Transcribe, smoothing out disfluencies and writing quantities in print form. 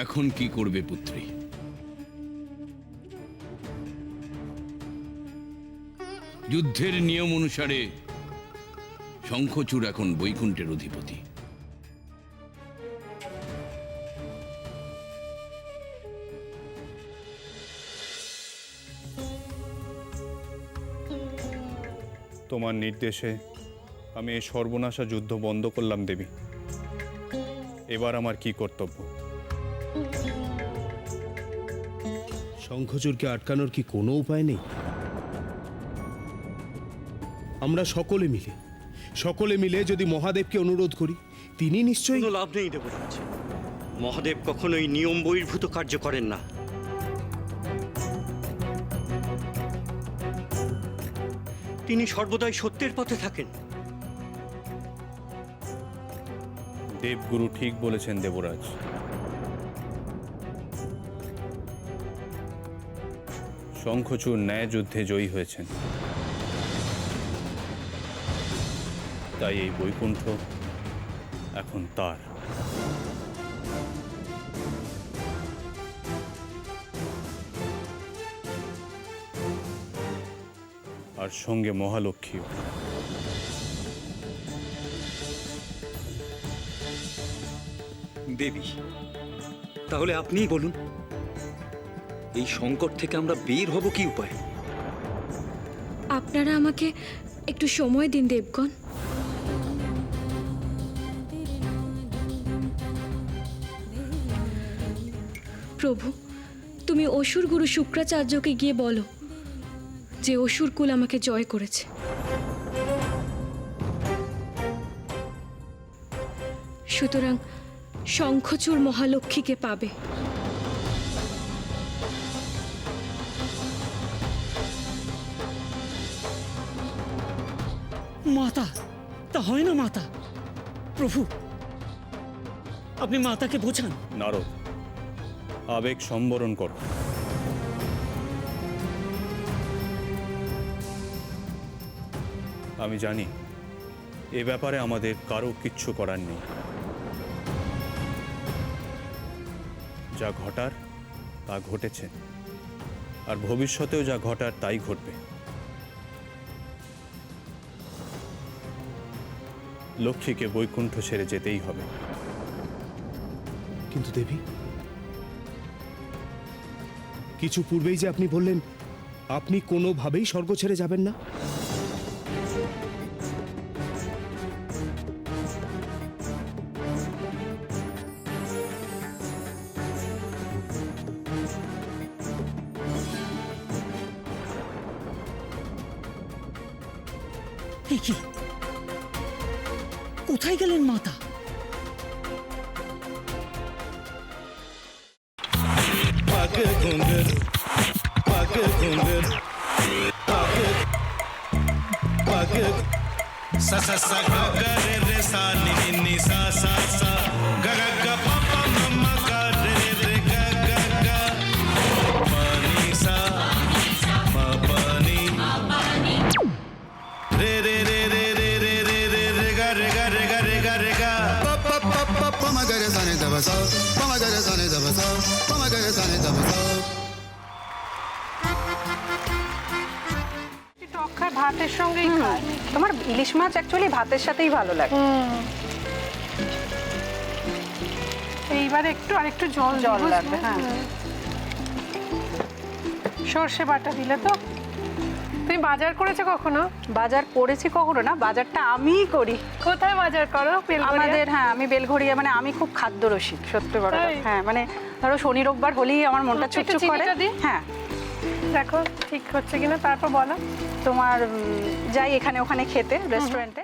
এখন কি করবে পুত্রী? যুদ্ধের নিয়ম অনুসারে শঙ্খচূড় এখন বৈকুণ্ঠের অধিপতি। তোমার নির্দেশে আমি এই সর্বনাশা যুদ্ধ বন্ধ করলাম দেবী। এবার আমার কি কর্তব্য? শঙ্খচূড়কে আটকানোর কি কোনো উপায় নেই? আমরা সকলে মিলে যদি মহাদেবকে অনুরোধ করি, তিনি নিশ্চয়ই। কোনো লাভ নেই দেবরাজ। মহাদেব কখনোই নিয়ম বহির্ভূত কার্য করেন না। তিনি সর্বদাই সত্যের পথে থাকেন। দেবগুরু ঠিক বলেছেন দেবরাজ। শঙ্খচূড় ন্যায় যুদ্ধে জয়ী হয়েছেন, তাই এই বৈকুণ্ঠ এখন তার। আর সঙ্গে মহালক্ষ্মীও। দেবী, তাহলে আপনিই বলুন, এই সংকট থেকে আমরা বের হব কি উপায়? আপনারা আমাকে একটু সময় দিন দেবগণ। প্রভু, তুমি অসুর গুরু শুক্রাচার্যকে গিয়ে বলো যে অসুরকুল আমাকে জয় করেছে। সুতরাং শঙ্খচূড় মহালক্ষ্মীকে পাবে। মাতা, তা হয় না মাতা। প্রভু, আপনি মাতাকে বোঝান। নারদ, আবেগ সম্বরণ করো। আমি জানি এ ব্যাপারে আমাদের কারো কিচ্ছু করার নেই। যা ঘটার তা ঘটেছে, আর ভবিষ্যতেও যা ঘটার তাই ঘটবে। লক্ষ্মীকে বৈকুণ্ঠ ছেড়ে যেতেই হবে। কিন্তু দেবী, কিছু পূর্বেই যে আপনি বললেন আপনি কোনোভাবেই স্বর্গ ছেড়ে যাবেন না। কি কোথায় গেলেন মাতা? पग घुंघर पग घुंघर पग पग सा सा सा ग ग रे रे सा नि नि नि सा सा सा ग ग ग प प म म ग रे रे ग ग ग प नि सा म प नि रे रे रे रे रे रे रे रे रे ग रे ग रे ग रे ग रे ग प प प प प म ग रे सा नि द ब सा प म ग रे सा नि द ब सा प म ग रे सा नि द ब सा টক খায় ভাতের সঙ্গেই খায়। তোমার ইলিশ মাছ অ্যাকচুয়ালি ভাতের সাথেই ভালো লাগে। এইবার একটু আরেকটু জল লাগবে। হ্যাঁ, সর্ষে বাটা দিলে তো। তুমি বাজার করেছো কখনো? বাজার করেছি কখনো না, বাজারটা আমিই করি। কোথায় বাজার করো? আমাদের, হ্যাঁ, আমি বেলঘড়িয়া, মানে আমি খুব খাদ্য রসিক, সত্যি বড়। হ্যাঁ, মানে ধরো শনি রোববার হলেই আমার মনটা চুপচুপ করে। হ্যাঁ, দেখো ঠিক হচ্ছে কিনা, তারপর বলো। তোমার যাই এখানে ওখানে খেতে, রেস্টুরেন্টে।